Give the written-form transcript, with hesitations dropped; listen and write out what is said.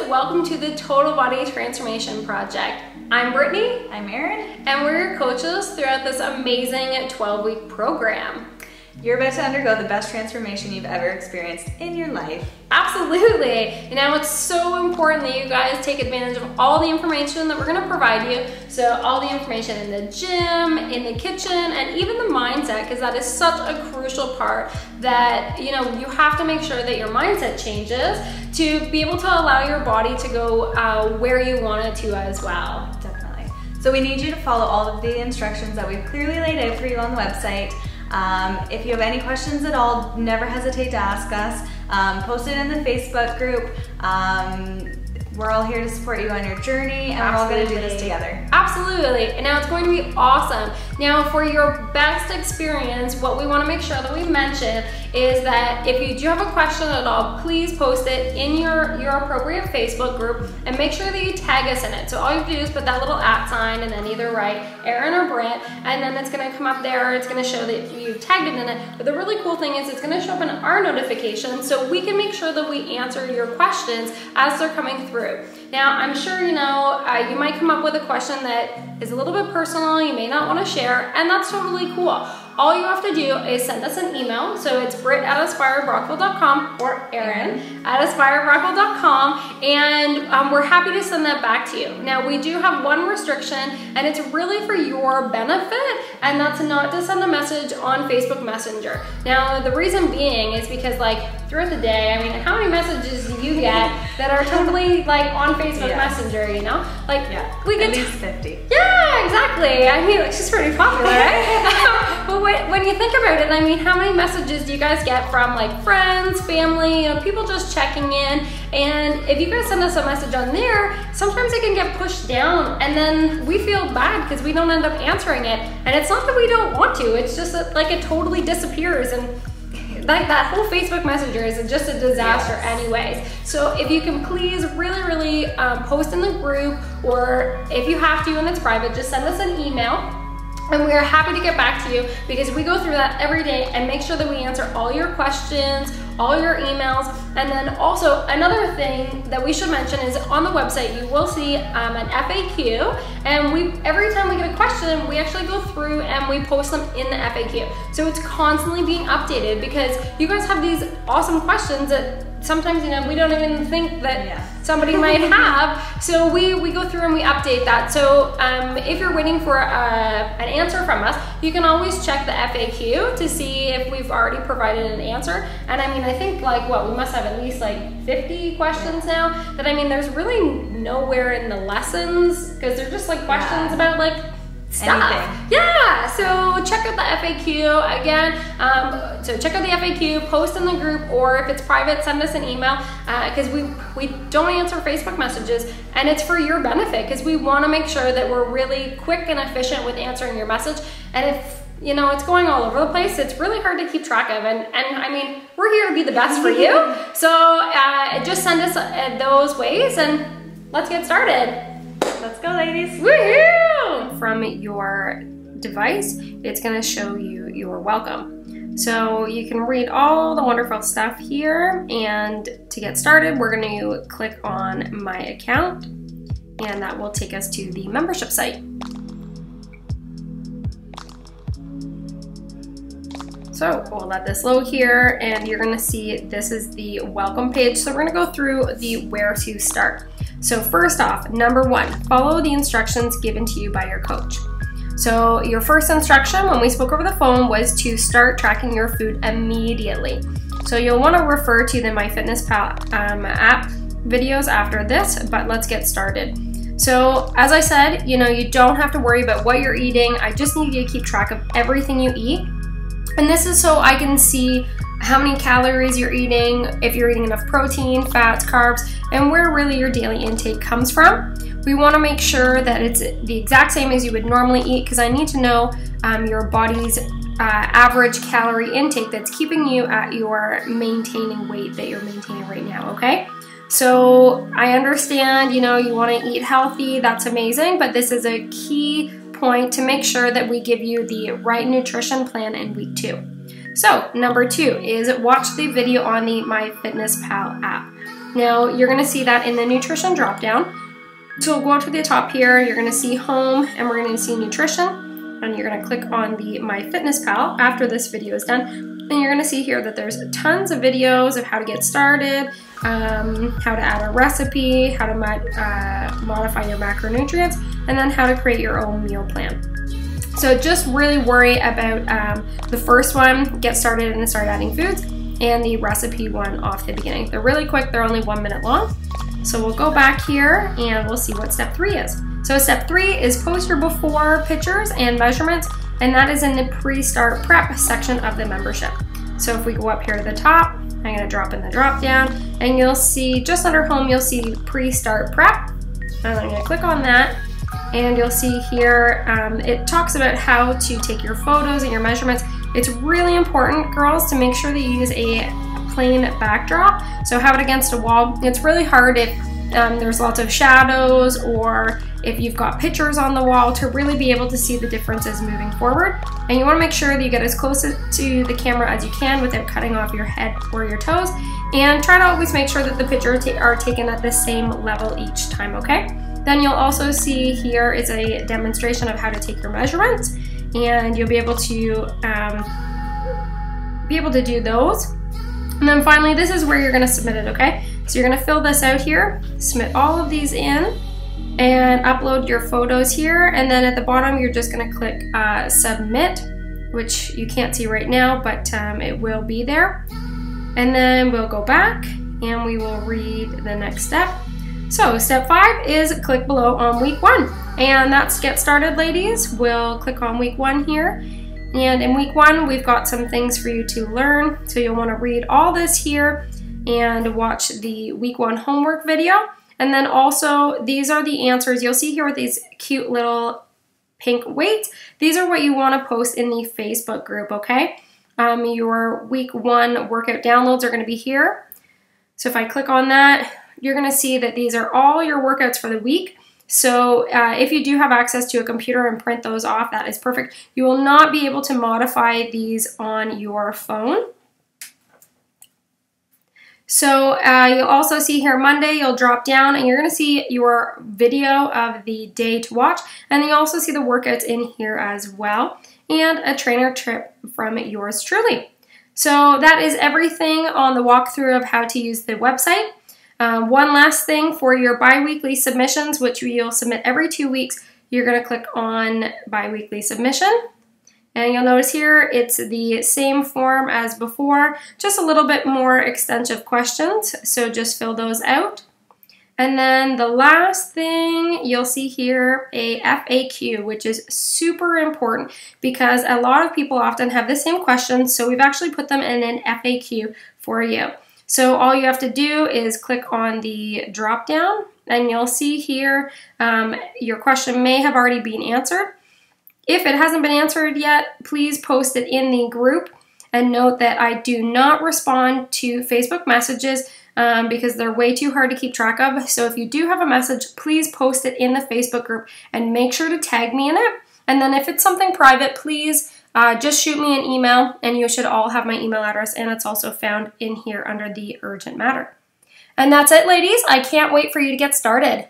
welcome to the Total Body Transformation Project. I'm Brittany. I'm Erin. And we're your coaches throughout this amazing 12-week program. You're about to undergo the best transformation you've ever experienced in your life. Absolutely. And now it's so important that you guys take advantage of all the information that we're going to provide you. So all the information in the gym, in the kitchen, and even the mindset, because that is such a crucial part that, you have to make sure that your mindset changes to be able to allow your body to go where you want it to as well. Definitely. So we need you to follow all of the instructions that we've clearly laid out for you on the website. If you have any questions at all, never hesitate to ask us. Post it in the Facebook group. We're all here to support you on your journey, and we're all going to do this together. Absolutely. And now it's going to be awesome. Now, for your best experience, what we want to make sure that we mention is that if you do have a question at all, please post it in your appropriate Facebook group and make sure that you tag us in it. So all you have to do is put that little @ sign and then either write Erin or Britt, and then it's going to come up there. It's going to show that you tagged it in it. But the really cool thing is it's going to show up in our notifications so we can make sure that we answer your questions as they're coming through. Now, I'm sure you might come up with a question that is a little bit personal, you may not want to share, and that's totally cool. All you have to do is send us an email. So it's britt@aspirebrockville.com or Erin@aspirebrockville.com, and we're happy to send that back to you. Now, we do have one restriction, and it's really for your benefit, and that's not to send a message on Facebook Messenger. Now, the reason being is because throughout the day, how many messages do you get that are totally on Facebook Messenger, We get at least 50. Yeah, exactly. It's just pretty popular, right? But when you think about it, how many messages do you guys get from friends, family, people just checking in? And if you guys send us a message on there, sometimes it can get pushed down, and then we feel bad because we don't end up answering it. And it's not that we don't want to, it's just that it totally disappears, and that whole Facebook Messenger is just a disaster anyways. So if you can please really post in the group, or if you have to and it's private, just send us an email. And we are happy to get back to you because we go through that every day and make sure that we answer all your questions, all your emails. And then also another thing that we should mention is on the website you will see an FAQ, and every time we get a question we actually go through and we post them in the FAQ. So it's constantly being updated because you guys have these awesome questions that sometimes we don't even think that somebody might have. So we go through and we update that. So if you're waiting for an answer from us, you can always check the FAQ to see if we've already provided an answer. And I think we must have at least 50 questions now that there's really nowhere in the lessons because they're just questions about stuff. Anything. Yeah, so check out the FAQ again. So check out the FAQ, post in the group, or if it's private, send us an email because we don't answer Facebook messages, and it's for your benefit because we want to make sure that we're really quick and efficient with answering your message. And if it's going all over the place, it's really hard to keep track of, and we're here to be the best for you. So just send us those ways, and let's get started. Let's go, ladies. Woohoo! From your device, it's going to show you your welcome. So you can read all the wonderful stuff here, and to get started, we're going to click on My Account, and that will take us to the membership site. So we'll let this load here, and you're going to see this is the welcome page. So we're going to go through the where to start. So first off, number 1, follow the instructions given to you by your coach. So your first instruction when we spoke over the phone was to start tracking your food immediately. So you'll want to refer to the MyFitnessPal app videos after this, but let's get started. So as I said, you don't have to worry about what you're eating. I just need you to keep track of everything you eat. And this is so I can see how many calories you're eating, if you're eating enough protein, fats, carbs, and where really your daily intake comes from. We want to make sure that it's the exact same as you would normally eat because I need to know your body's average calorie intake that's keeping you at your maintaining weight that you're maintaining right now, okay? So I understand, you want to eat healthy, that's amazing, but this is a key point to make sure that we give you the right nutrition plan in week 2. So number 2 is watch the video on the MyFitnessPal app. Now you're gonna see that in the nutrition drop down. So we'll go up to the top here, you're gonna see home and we're gonna see nutrition, and you're gonna click on the MyFitnessPal after this video is done. And you're gonna see here that there's tons of videos of how to get started, how to add a recipe, how to modify your macronutrients, and then how to create your own meal plan. So just really worry about the first one, get started and start adding foods, and the recipe one off the beginning. They're really quick, they're only 1 minute long. So we'll go back here and we'll see what step 3 is. So step 3 is post your before pictures and measurements, and that is in the pre-start prep section of the membership. So if we go up here to the top, I'm gonna drop in the drop down, and you'll see just under home, you'll see pre-start prep. And I'm gonna click on that, and you'll see here, it talks about how to take your photos and your measurements. It's really important, girls, to make sure that you use a plain backdrop. So have it against a wall. It's really hard if there's lots of shadows or if you've got pictures on the wall to really be able to see the differences moving forward. And you want to make sure that you get as close to the camera as you can without cutting off your head or your toes. And try to always make sure that the pictures are taken at the same level each time, okay? Then you'll also see here is a demonstration of how to take your measurements, and you'll be able to do those. And then finally, this is where you're gonna submit it, okay? So you're gonna fill this out here, submit all of these in, and upload your photos here. And then at the bottom, you're just gonna click submit, which you can't see right now, but it will be there. And then we'll go back and we will read the next step. So step 5 is click below on week 1. And that's get started, ladies. We'll click on week 1 here. And in week 1, we've got some things for you to learn. So you'll want to read all this here and watch the week 1 homework video. And then also, these are the answers. You'll see here with these cute little pink weights. These are what you want to post in the Facebook group, okay? Your week 1 workout downloads are going to be here. So if I click on that, you're going to see that these are all your workouts for the week. So if you do have access to a computer and print those off, that is perfect. You will not be able to modify these on your phone. So you'll also see here Monday, you'll drop down and you're gonna see your video of the day to watch. And then you also see the workouts in here as well, and a trainer tip from yours truly. So that is everything on the walkthrough of how to use the website. One last thing for your bi-weekly submissions, which you'll submit every 2 weeks, you're going to click on bi-weekly submission. And you'll notice here it's the same form as before, just a little bit more extensive questions. So just fill those out. And then the last thing you'll see here, a FAQ, which is super important because a lot of people often have the same questions. So we've actually put them in an FAQ for you. So all you have to do is click on the drop down and you'll see here your question may have already been answered. If it hasn't been answered yet, please post it in the group, and note that I do not respond to Facebook messages because they're way too hard to keep track of. So if you do have a message, please post it in the Facebook group and make sure to tag me in it. And then if it's something private, please just shoot me an email, and you should all have my email address, and it's also found in here under the urgent matter. And that's it, ladies. I can't wait for you to get started.